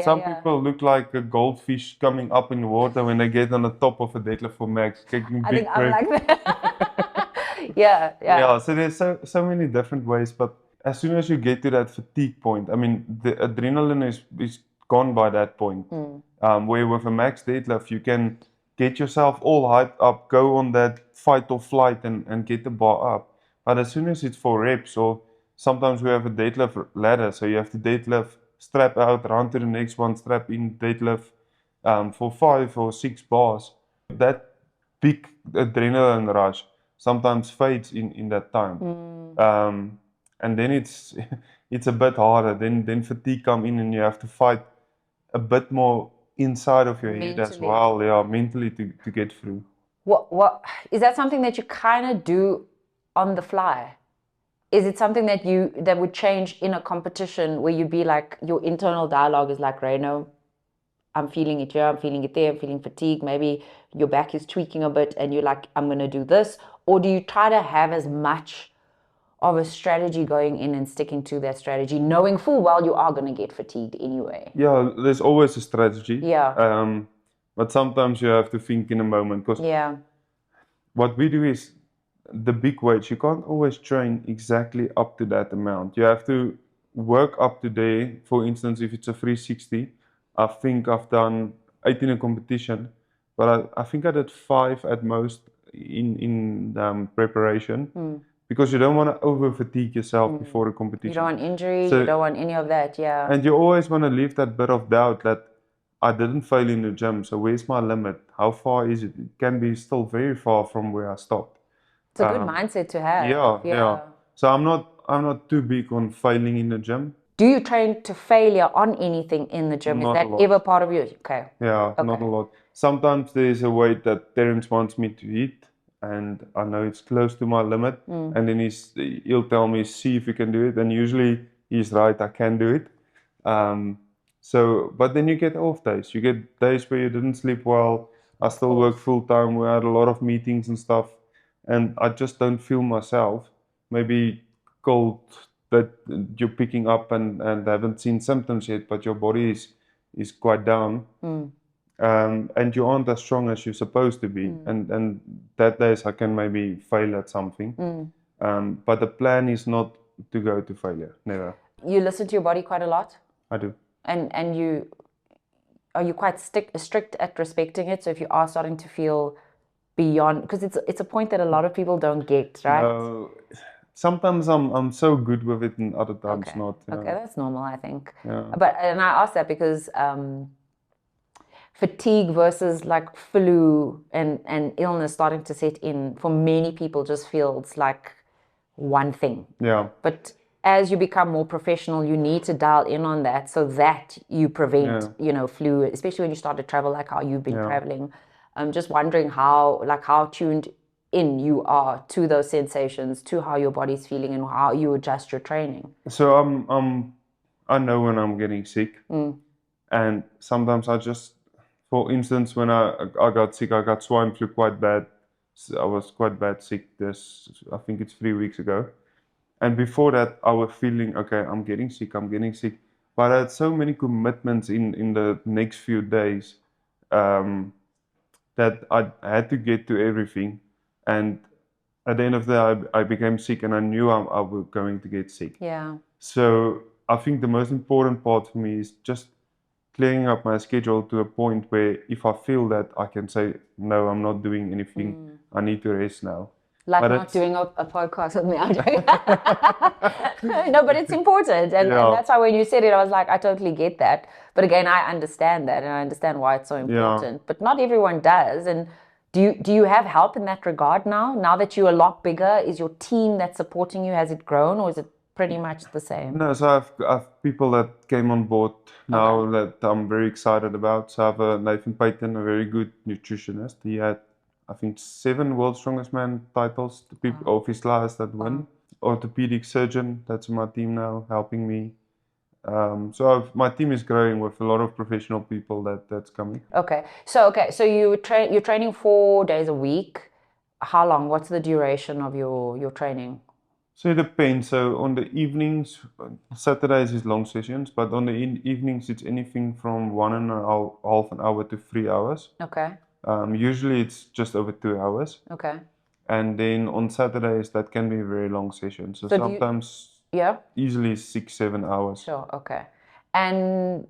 Some people look like a goldfish coming up in the water when they get on the top of a deadlift for max, taking I big think I'm breaths. like that. Yeah. So there's so many different ways, but as soon as you get to that fatigue point, I mean, the adrenaline is gone by that point. Where with a max deadlift, you can get yourself all hyped up, go on that fight or flight and get the bar up. But as soon as it's for reps, or sometimes we have a deadlift ladder, so you have to deadlift, strap out, run to the next one, strap in, deadlift for 5 or 6 bars. That big adrenaline rush sometimes fades in that time. And then it's a bit harder. Then fatigue come in and you have to fight a bit more inside of your head as well, mentally to get through. What is that something that you kind of do on the fly? Is it something that would change in a competition where you'd be like, your internal dialogue is like, Rayno, I'm feeling it here, I'm feeling it there, I'm feeling fatigue, maybe your back is tweaking a bit and you're like, I'm going to do this? Or do you try to have as much of a strategy going in and sticking to that strategy, knowing full well you are going to get fatigued anyway? Yeah, there's always a strategy. Yeah. But sometimes you have to think in a moment, because what we do is the big weights, you can't always train exactly up to that amount. You have to work up to there, for instance, if it's a 360, I think I've done 8 in a competition, but I think I did 5 at most in preparation, because you don't want to over fatigue yourself before a competition. You don't want injury, So- you don't want any of that, yeah. And you always want to leave that bit of doubt that I didn't fail in the gym, so where's my limit? How far is it? It can be still very far from where I stopped. It's a good mindset to have. Yeah. So I'm not too big on failing in the gym. Do you train to failure on anything in the gym? Is Not that a lot. ever part of you? Okay. Yeah, not a lot. Sometimes there's a weight that Terence wants me to hit, and I know it's close to my limit, and then he'll tell me, see if you can do it, and usually he's right, I can do it. But then you get off days. You get days where you didn't sleep well. I still work full time. We had a lot of meetings and stuff, and I just don't feel myself. Maybe cold that you're picking up and haven't seen symptoms yet, but your body is quite down. And you aren't as strong as you're supposed to be. And that days I can maybe fail at something. But the plan is not to go to failure, never. You listen to your body quite a lot? I do. And are you quite strict at respecting it? So if you are starting to feel beyond, because it's a point that a lot of people don't get, right? Sometimes I'm so good with it, and other times not. Okay, that's normal, I think. Yeah. And I ask that because fatigue versus like flu and illness starting to set in for many people just feels like one thing. Yeah. But as you become more professional, you need to dial in on that so that you prevent, flu, especially when you start to travel like how you've been traveling. I'm just wondering how tuned in you are to those sensations, to how your body's feeling and how you adjust your training. So I know when I'm getting sick, and sometimes I just, for instance, when I got sick, I got swine flu quite bad. I was quite bad sick I think it's 3 weeks ago. And before that, I was feeling, okay, I'm getting sick. But I had so many commitments in the next few days that I had to get to everything. And at the end of the day, I became sick, and I knew I was going to get sick. Yeah. So I think the most important part for me is just clearing up my schedule to a point where if I feel that I can say, no, I'm not doing anything, I need to rest now. Like But not doing a podcast with me. No, but it's important. And that's why when you said it, I was like, I totally get that. But again, I understand that and I understand why it's so important. But not everyone does. And do you have help in that regard now? Now that you're a lot bigger, is your team that's supporting you, has it grown or is it pretty much the same? No, so I've people that came on board now that I'm very excited about. So I have Nathan Payton, a very good nutritionist. He had, I think, 7 World's Strongest Man titles, the people of his class that win. Orthopedic surgeon, that's my team now, helping me. My team is growing with a lot of professional people that's coming. Okay, so you're training 4 days a week. How long? What's the duration of your training? So it depends. So on the evenings, Saturdays is long sessions, but on the evenings it's anything from 1.5 an hour to 3 hours. Okay. Usually it's just over 2 hours. Okay. And then on Saturdays that can be a very long session. So sometimes easily 6-7 hours. Sure. Okay. And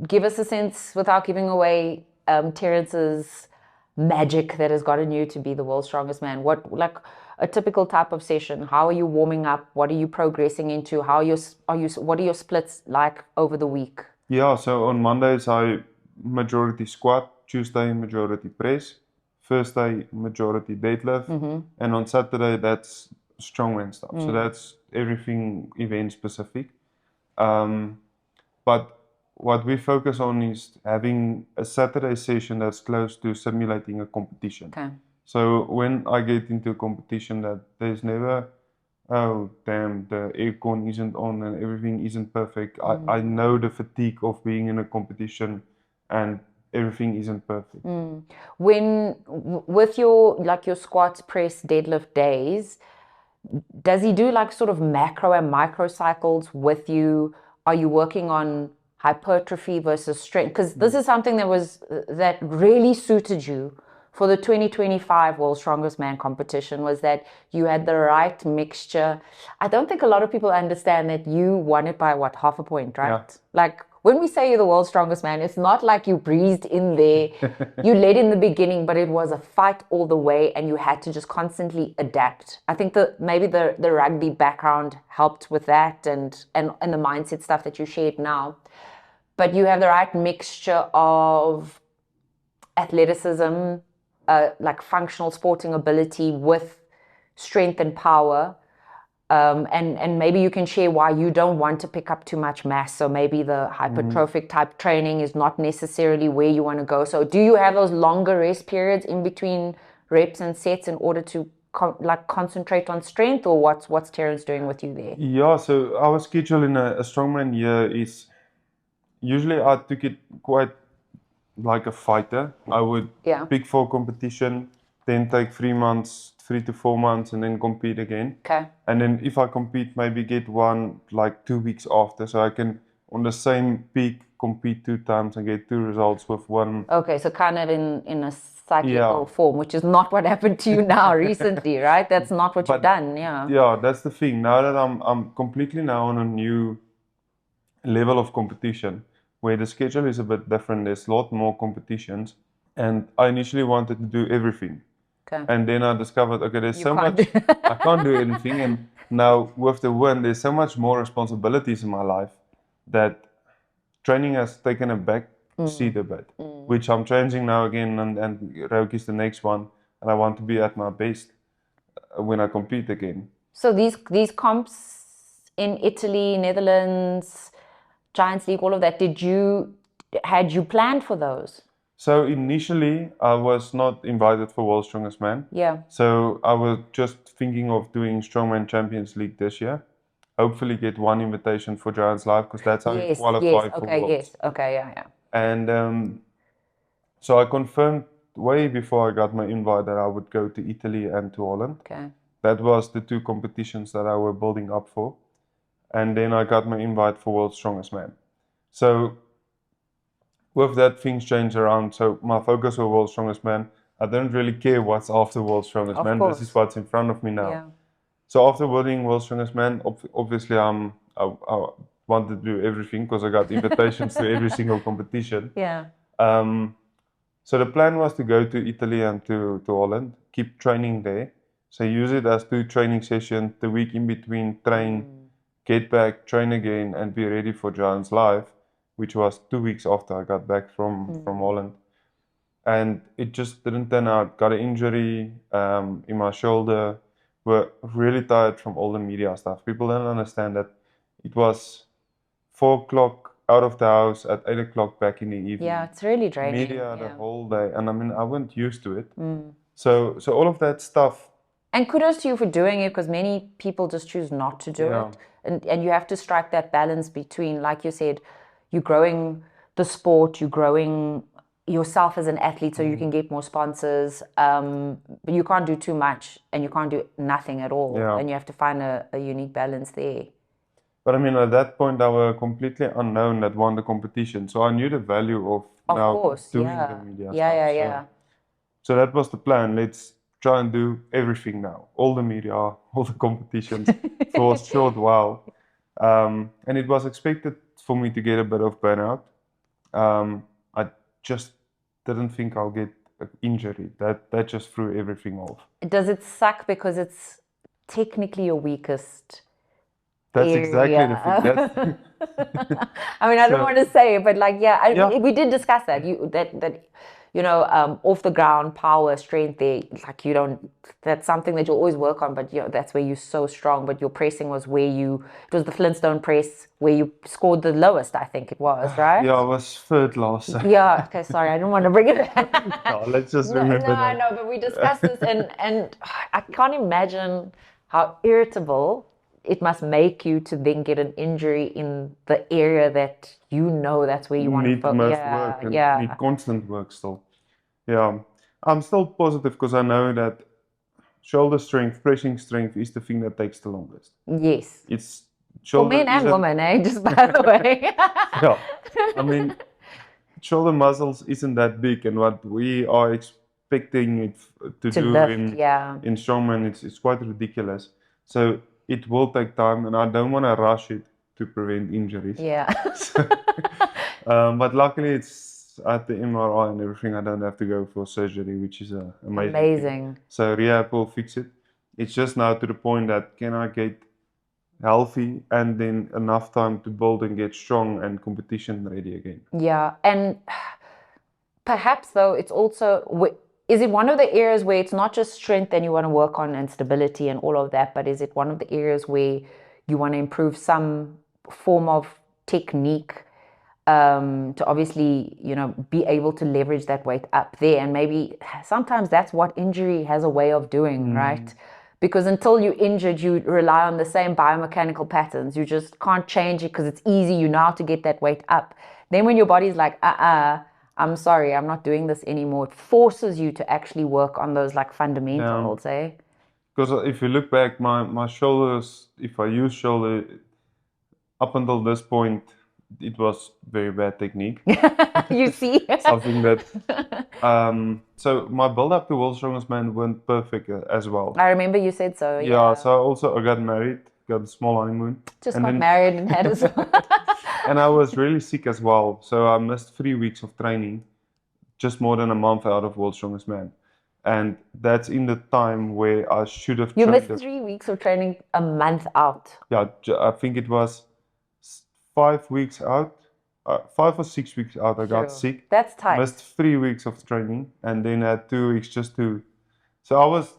give us a sense, without giving away Terence's magic that has gotten you to be the world's strongest man. What, like a typical type of session? How are you warming up? What are you progressing into? What are your splits like over the week? Yeah. So on Mondays I majority squat, Tuesday majority press, Thursday majority deadlift, and on Saturday that's strongman stuff. So that's everything event specific. But what we focus on is having a Saturday session that's close to simulating a competition. Okay. So when I get into a competition, that there's never, oh damn, the aircon isn't on and everything isn't perfect. I know the fatigue of being in a competition and everything isn't perfect. When with your squats, press, deadlift days, does he do like sort of macro and micro cycles with you? Are you working on hypertrophy versus strength? Because this is something that really suited you for the 2025 World's Strongest Man competition was that you had the right mixture. I don't think a lot of people understand that you won it by what, half a point, right? Yeah. Like when we say you're the world's strongest man, it's not like you breezed in there. You led in the beginning, but it was a fight all the way and you had to just constantly adapt. I think maybe the rugby background helped with that and the mindset stuff that you shared now. But you have the right mixture of athleticism, like functional sporting ability with strength and power. And maybe you can share why you don't want to pick up too much mass. So maybe the hypertrophic type training is not necessarily where you want to go. So do you have those longer rest periods in between reps and sets in order to concentrate on strength, or what's Terrence doing with you there? Yeah, so our schedule in a strongman year is usually I took it quite like a fighter. I would pick for competition, then take 3 months, 3 to 4 months, and then compete again. Okay. And then if I compete, maybe get one like 2 weeks after, so I can on the same peak compete 2 times and get 2 results with one. Okay, so kind of in a cyclical form, which is not what happened to you now recently, right? That's not what you've done. Yeah, that's the thing. Now that I'm completely now on a new level of competition, where the schedule is a bit different. There's a lot more competitions, and I initially wanted to do everything. Okay. And then I discovered, okay, there's so much, I can't do anything. And now with the win, there's so much more responsibilities in my life that training has taken a back seat a bit, which I'm changing now again. And Roke is the next one. And I want to be at my best when I compete again. So these comps in Italy, Netherlands, Giants League, all of that, had you planned for those? So initially, I was not invited for World's Strongest Man. Yeah. So I was just thinking of doing Strongman Champions League this year. Hopefully get one invitation for Giants Live, because that's how you qualify for Worlds. Yes, okay, yeah. And so I confirmed way before I got my invite that I would go to Italy and to Holland. Okay. That was the 2 competitions that I were building up for. And then I got my invite for World's Strongest Man. So with that, things changed around. So my focus was World's Strongest Man. I don't really care what's after World's Strongest Man. Course. This is what's in front of me now. Yeah. So after winning World's Strongest Man, obviously I wanted to do everything, because I got invitations to every single competition. Yeah. So the plan was to go to Italy and to Holland, keep training there. So use it as 2 training sessions, the week in between, train, get back, train again, and be ready for Giants Live, which was 2 weeks after I got back from Holland. And it just didn't turn out. Got an injury in my shoulder. Were really tired from all the media stuff. People don't understand that it was 4 o'clock out of the house, at 8 o'clock back in the evening. Yeah, it's really draining. Media the whole day. And I mean, I wasn't used to it. So all of that stuff. And kudos to you for doing it, because many people just choose not to do it. And you have to strike that balance between, like you said, you're growing the sport, you're growing yourself as an athlete so you can get more sponsors, but you can't do too much and you can't do nothing at all. And you have to find a unique balance there. But I mean, at that point, I was completely unknown that won the competition. So I knew the value of now doing the media stuff. So that was the plan. Let's try and do everything now. All the media, all the competitions for a short while. And it was expected for me to get a bit of burnout. I just didn't think I'll get an injury. That just threw everything off. Does it suck because it's technically your weakest That's area? Exactly the thing. I mean, I don't want to say it, but like, we did discuss that. Off the ground power, strength there, like that's something that you'll always work on, but that's where you're so strong. But your pressing was it was the Flintstone press where you scored the lowest, I think it was, right? Yeah, I was 3rd last. Yeah, okay, sorry, I didn't want to bring it back. No, let's just remember that. I know, but we discussed this and I can't imagine how irritable it must make you to then get an injury in the area that that's where you want to focus. Work and need constant work still. Yeah, I'm still positive because I know that shoulder strength, pressing strength is the thing that takes the longest. Yes. It's for men and women, just by the way. I mean, shoulder muscles isn't that big, and what we are expecting it to do lift, yeah. in Strongman, it's quite ridiculous. So it will take time, and I don't want to rush it to prevent injuries. Yeah. But luckily, it's at the MRI and everything. I don't have to go for surgery, which is amazing. Amazing. So rehab will fix it. It's just now to the point that can I get healthy and then enough time to build and get strong and competition ready again. Yeah, and perhaps though it's also, is it one of the areas where it's not just strength and you want to work on and stability and all of that, but is it one of the areas where you want to improve some form of technique to obviously, you know, be able to leverage that weight up there? And maybe sometimes that's what injury has a way of doing, right? Because until you're injured, you rely on the same biomechanical patterns. You just can't change it because it's easy. You know how to get that weight up. Then when your body's like, I'm sorry, I'm not doing this anymore, it forces you to actually work on those like fundamentals, eh? Because if you look back, my shoulders, if I use shoulder, up until this point, it was very bad technique. You see? Something that, so my build up to World's Strongest Man went perfect as well. I remember you said so. Yeah, so I got married, got a small honeymoon. Just got married and had as well. And I was really sick as well. So I missed 3 weeks of training, just more than a month out of World's Strongest Man. And that's in the time where I should have You trained. missed 3 weeks of training, a month out. Yeah, I think it was 5 weeks out, 5 or 6 weeks out. I got sick. That's tight. Missed 3 weeks of training and then had 2 weeks just to. So I was,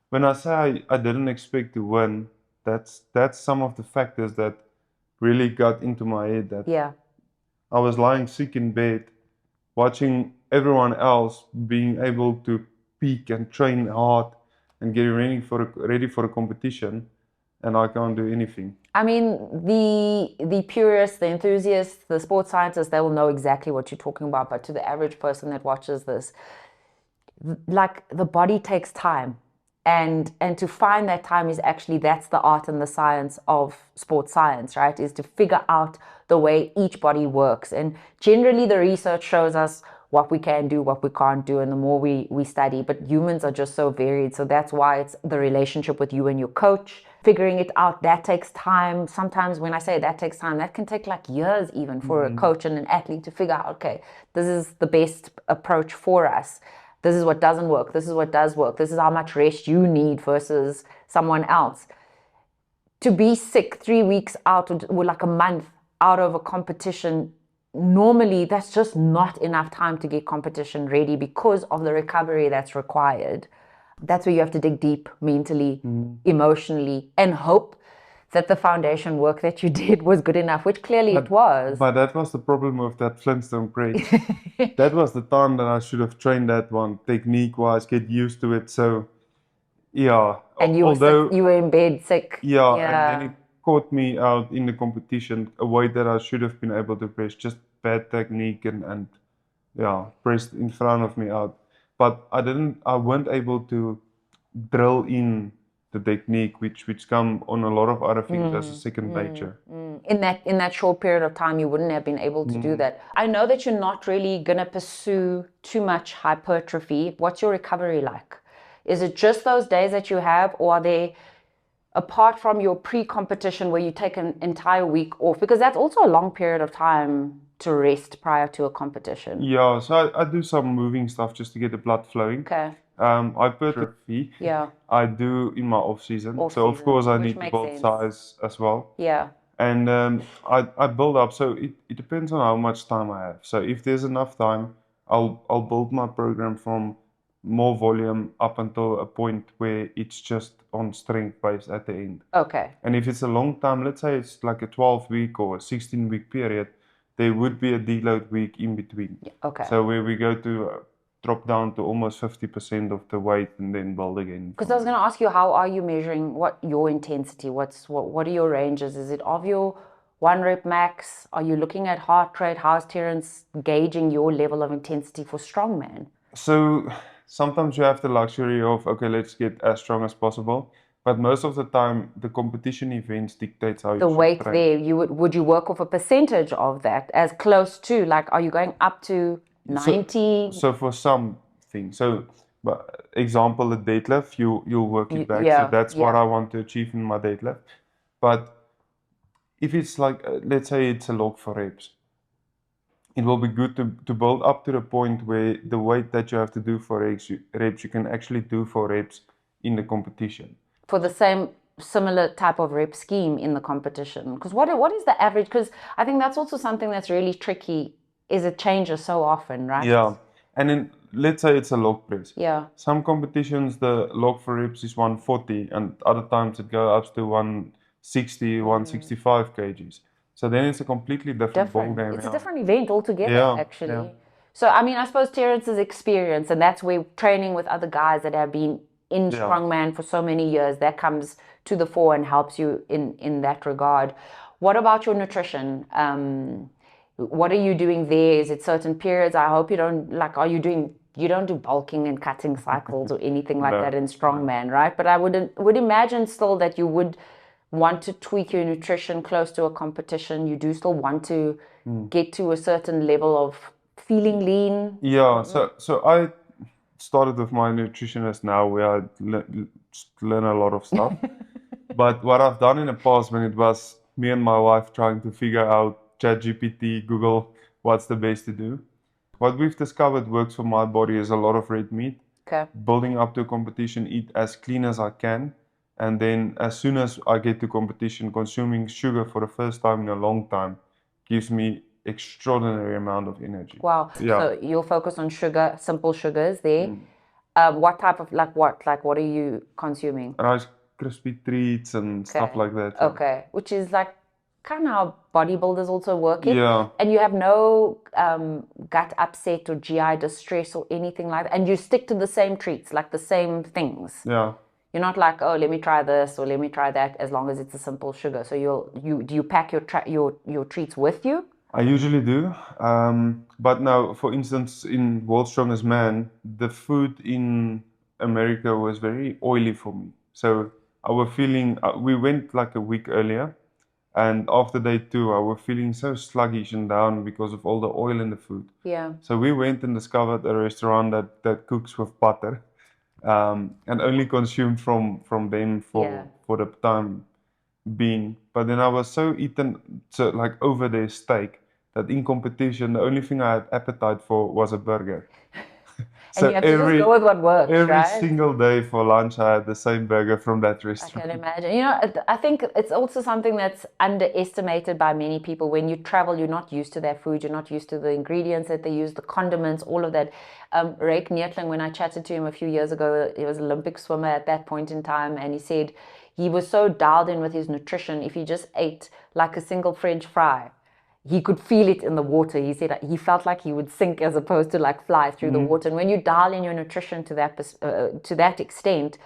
when I say I didn't expect to win, that's some of the factors that really got into my head. That I was lying sick in bed, watching everyone else being able to peak and train hard and get ready for a competition, and I can't do anything. I mean, the purists, the enthusiasts, the sports scientists, they will know exactly what you're talking about. But to the average person that watches this, like, the body takes time. And to find that time is actually, that's the art and the science of sports science, right? Is to figure out the way each body works. And generally the research shows us what we can do, what we can't do, and the more we study. But humans are just so varied. So that's why it's the relationship with you and your coach, figuring it out, that takes time. Sometimes when I say that takes time, that can take like years even for a coach and an athlete to figure out, okay, this is the best approach for us. This is what doesn't work. This is what does work. This is how much rest you need versus someone else. To be sick 3 weeks out or like a month out of a competition, normally that's just not enough time to get competition ready because of the recovery that's required. That's where you have to dig deep mentally, emotionally, and hope that the foundation work that you did was good enough, which clearly it was. But that was the problem with that Flintstone press. That was the time that I should have trained that one, technique-wise, get used to it. So, yeah. And you were in bed sick. Yeah, and then it caught me out in the competition, a way that I should have been able to press, just bad technique and pressed in front of me out. But I weren't able to drill in the technique, which come on a lot of other things as a second nature. In that short period of time, you wouldn't have been able to do that. I know that you're not really going to pursue too much hypertrophy. What's your recovery like? Is it just those days that you have, or are they, apart from your pre-competition where you take an entire week off? Because that's also a long period of time to rest prior to a competition. Yeah, so I do some moving stuff just to get the blood flowing. Okay. Hypertrophy, I do in my off season. So of course I need to build size as well. Yeah. And I build up. So it depends on how much time I have. So if there's enough time, I'll build my program from more volume up until a point where it's just on strength based at the end. Okay. And if it's a long time, let's say it's like a 12-week or a 16-week period, there would be a deload week in between. Okay. So where we go to drop down to almost 50% of the weight and then build again. Because I was going to ask you, how are you measuring what your intensity? What are your ranges? Is it of your 1 rep max? Are you looking at heart rate? How's Terence gauging your level of intensity for strongman? So sometimes you have the luxury of, okay, let's get as strong as possible. But most of the time, the competition events dictates how you the weight train. There. Would you work off a percentage of that, as close to, like, are you going up to 90? So for some thing. So, but example, a deadlift, you'll work it back. yeah, So that's what yeah. I want to achieve in my deadlift. But if it's like, let's say it's a log for reps, it will be good to build up to the point where the weight that you have to do for reps, you can actually do for reps in the competition. For the same similar type of rep scheme in the competition, because what is the average? Because I think that's also something that's really tricky, is it changes so often, right? Yeah, and then let's say it's a log press. Yeah. Some competitions the log for reps is 140, and other times it goes up to 160, 165 kgs. So then it's a completely different ballgame. It's a different event altogether, Yeah, actually. yeah. So, I mean, I suppose Terrence's experience, and that's where training with other guys that have been in Strongman for so many years, that comes to the fore and helps you in that regard. What about your nutrition? What are you doing there? Is it certain periods? I hope you don't, like, you don't do bulking and cutting cycles or anything like that in Strongman, right? But I would imagine still that you would want to tweak your nutrition close to a competition. You do still want to get to a certain level of feeling lean. Yeah, so I started with my nutritionist now, where I learn a lot of stuff. But what I've done in the past, when it was me and my wife trying to figure out ChatGPT, Google, what's the best to do, what we've discovered works for my body is a lot of red meat. Okay. Building up to a competition, eat as clean as I can. And then as soon as I get to competition, consuming sugar for the first time in a long time gives me extraordinary amount of energy. Wow. Yeah. So you'll focus on sugar, simple sugars there. What type of, what are you consuming? Rice Krispie treats and stuff like that. Okay. Which is like kind of how bodybuilders also work it. Yeah. And you have no gut upset or GI distress or anything like that. And you stick to the same treats, like the same things. Yeah. You're not like, oh, let me try this or let me try that, as long as it's a simple sugar. So do you pack your treats with you? I usually do. But now, for instance, in World's Strongest Man, the food in America was very oily for me. So I was feeling, we went like a week earlier, and after day 2, I was feeling so sluggish and down because of all the oil in the food. Yeah. So we went and discovered a restaurant that cooks with butter, and only consumed from them for the time being. But then I was so like over their steak, that in competition, the only thing I had appetite for was a burger. So and you have to just go with what works, every right? single day for lunch, I had the same burger from that restaurant. I can imagine. You know, I think it's also something that's underestimated by many people. When you travel, you're not used to their food. You're not used to the ingredients that they use, the condiments, all of that. Rayno Nel, when I chatted to him a few years ago, he was an Olympic swimmer at that point in time, and he said he was so dialed in with his nutrition. If he just ate like a single French fry, he could feel it in the water. He said he felt like he would sink as opposed to like fly through the water. And when you dial in your nutrition to that extent,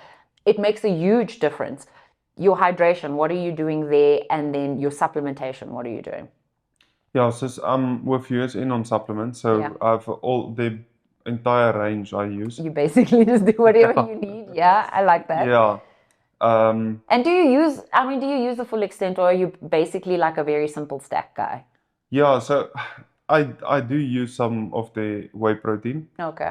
it makes a huge difference. Your hydration, what are you doing there? And then your supplementation, what are you doing? Yeah, so I'm with you in on supplements. So I've all the entire range I use. You basically just do whatever you need. Yeah, I like that. Yeah. And do you use the full extent, or are you basically like a very simple stack guy? Yeah, so I do use some of the whey protein. Okay.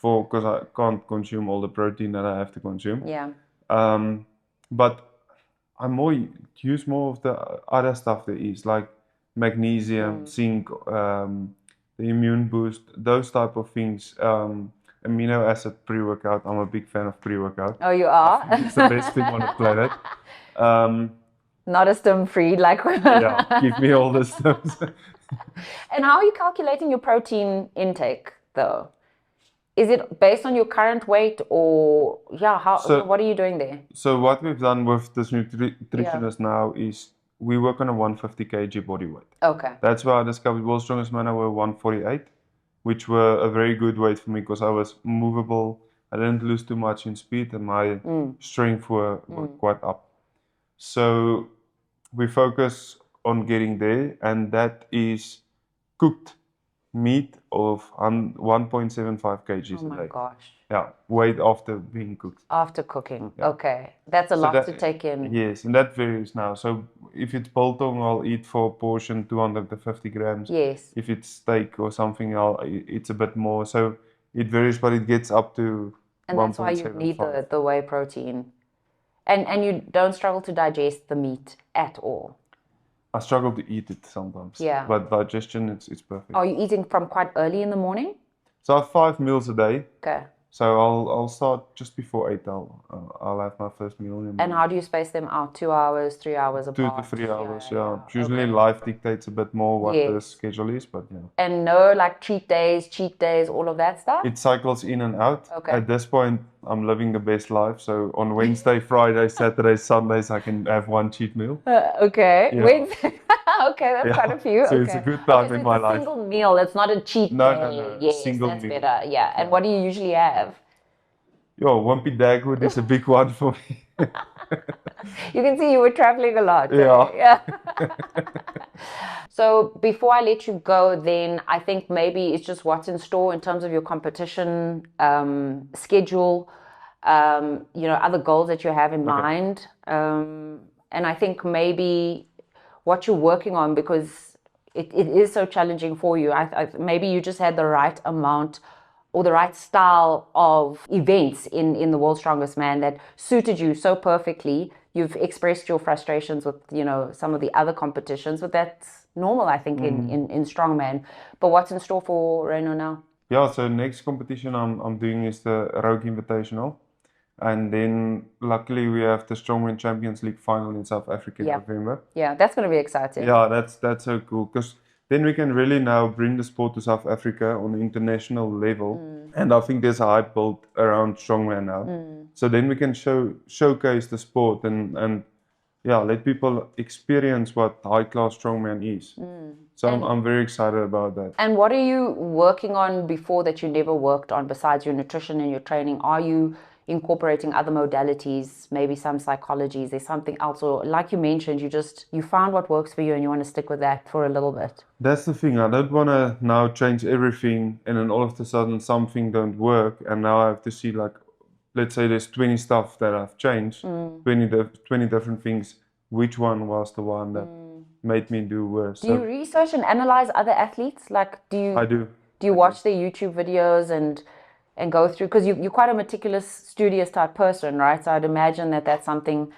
Because I can't consume all the protein that I have to consume. Yeah. But I use more of the other stuff there is, like magnesium, zinc, the immune boost, those type of things. Amino acid pre-workout. I'm a big fan of pre-workout. Oh, you are? It's the best thing on the planet. Not a stem free, like. Yeah, give me all the stems. And how are you calculating your protein intake, though? Is it based on your current weight, or what are you doing there? So what we've done with this nutritionist now is we work on a 150 kg body weight. Okay. That's why I discovered World's Strongest Man. I were 148, which were a very good weight for me because I was movable. I didn't lose too much in speed, and my strength were quite up. So we focus on getting there, and that is cooked meat of 1.75 kgs Oh a my day. gosh. Yeah, weight after being cooked. After cooking. Yeah. Okay. That's a lot to take in. Yes, and that varies now. So if it's biltong, I'll eat for a portion 250 grams. Yes. If it's steak or something, it's a bit more. So It varies, but it gets up to And that's why you need the whey protein. And you don't struggle to digest the meat at all. I struggle to eat it sometimes. Yeah. But digestion, it's perfect. Are you eating from quite early in the morning? So I have 5 meals a day. Okay. So I'll start just before 8. I'll have my first meal in the morning. And how do you space them out? 2 hours, 3 hours 2 apart? to 3 hours, Yeah. Usually Okay. life dictates a bit more what the Yes. schedule is, but yeah. And no like cheat days, all of that stuff? It cycles in and out. Okay. At this point, I'm living the best life. So on Wednesday, Friday, Saturday, Sundays, I can have one cheat meal. Okay. Yeah. Wednesday. Okay, that's Yeah. quite a few. So okay. it's a good time so in it's my a life. single meal. It's not a cheat No, day. no. Yes, Single that's meal. better. Yeah. And what do you usually have? Yo, Wimpy Dagwood is a big one for me. You can see you were traveling a lot. Yeah. Yeah. So before I let you go, then I think maybe it's just what's in store in terms of your competition schedule, other goals that you have in mind. And I think maybe what you're working on, because it is so challenging for you. Maybe you just had the right amount or the right style of events in the World's Strongest Man that suited you so perfectly. You've expressed your frustrations with, some of the other competitions, but that's normal, I think, in Strongman. But what's in store for Rayno now? Yeah, so next competition I'm doing is the Rogue Invitational. And then luckily we have the Strongman Champions League final in South Africa in November. Yeah, that's going to be exciting. Yeah, that's so cool, because then we can really now bring the sport to South Africa on an international level. And I think there's a hype built around Strongman now. So then we can showcase the sport and let people experience what high class Strongman is. So I'm very excited about that. And what are you working on before that you never worked on besides your nutrition and your training? Are you incorporating other modalities, maybe some psychology? Is there something else? Or like you mentioned, you found what works for you and you want to stick with that for a little bit. That's the thing. I don't want to now change everything and then all of a sudden something don't work and now I have to see, like, let's say there's 20 stuff that I've changed, 20 different things. Which one was the one that made me do worse? Do you research and analyze other athletes? Like, I do. Do you watch their YouTube videos and go through? Because you're quite a meticulous, studious type person, right? So I'd imagine that's something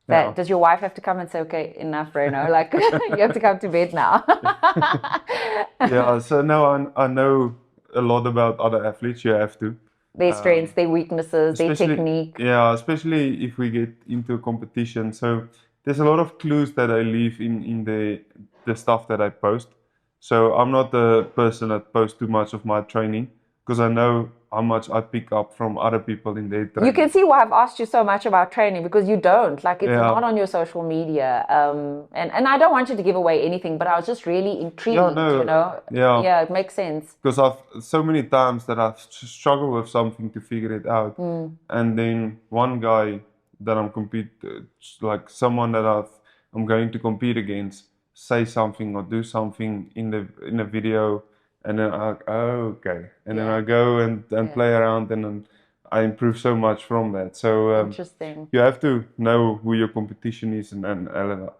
that, does your wife have to come and say, okay, enough, Rayno, like you have to come to bed now? Yeah, so now I know a lot about other athletes. You have to. Their strengths, their weaknesses, their technique. Yeah, especially if we get into a competition. So there's a lot of clues that I leave in the stuff that I post. So I'm not the person that posts too much of my training because I know how much I pick up from other people in their training. You can see why I've asked you so much about training, because you don't. Like, it's not on your social media. And I don't want you to give away anything, but I was just really intrigued, Yeah, it makes sense. Because I've so many times that I've struggled with something to figure it out. And then one guy that like someone that I'm going to compete against, say something or do something in the video, and then I okay, and then I go and play around, and then I improve so much from that. So interesting. You have to know who your competition is and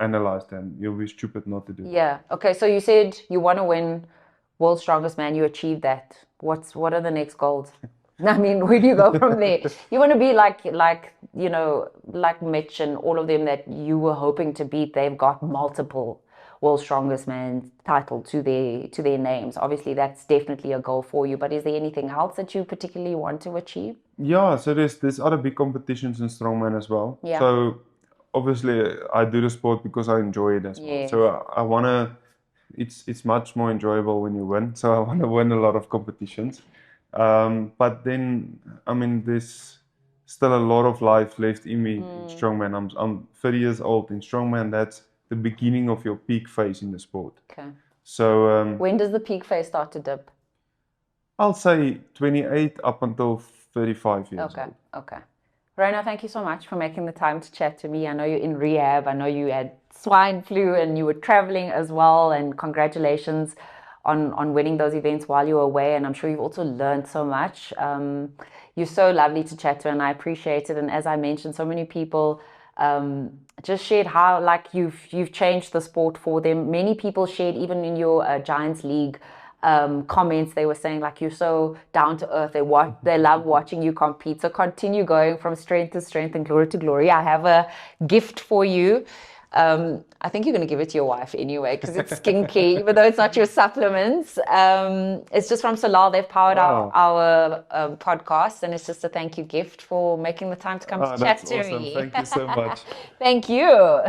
analyze them. You'll be stupid not to do. Yeah. Okay. So you said you want to win World's Strongest Man. You achieved that. What are the next goals? I mean, where do you go from there? You want to be like Mitch and all of them that you were hoping to beat. They've got multiple World's Strongest Man title to their names. Obviously, that's definitely a goal for you. But is there anything else that you particularly want to achieve? Yeah, so there's other big competitions in Strongman as well. Yeah. So obviously, I do the sport because I enjoy it as well. So I wanna. It's much more enjoyable when you win. So I want to win a lot of competitions. But then, I mean, there's still a lot of life left in me in Strongman. I'm 30 years old in Strongman. That's the beginning of your peak phase in the sport. Okay. So when does the peak phase start to dip? I'll say 28 up until 35 years old. Okay. Rayno, thank you so much for making the time to chat to me. I know you're in rehab. I know you had swine flu and you were traveling as well. And congratulations on winning those events while you were away. And I'm sure you've also learned so much. You're so lovely to chat to, and I appreciate it. And as I mentioned, so many people just shared how you've changed the sport for them. Many people shared, even in your Giants League, comments. They were saying like, you're so down to earth. They love watching you compete. So continue going from strength to strength and glory to glory. I have a gift for you. I think you're going to give it to your wife anyway because it's skincare, even though it's not your supplements. It's just from Salal. They've powered our podcast, and it's just a thank you gift for making the time to come to chat That's to awesome. me. Thank you so much. Thank you.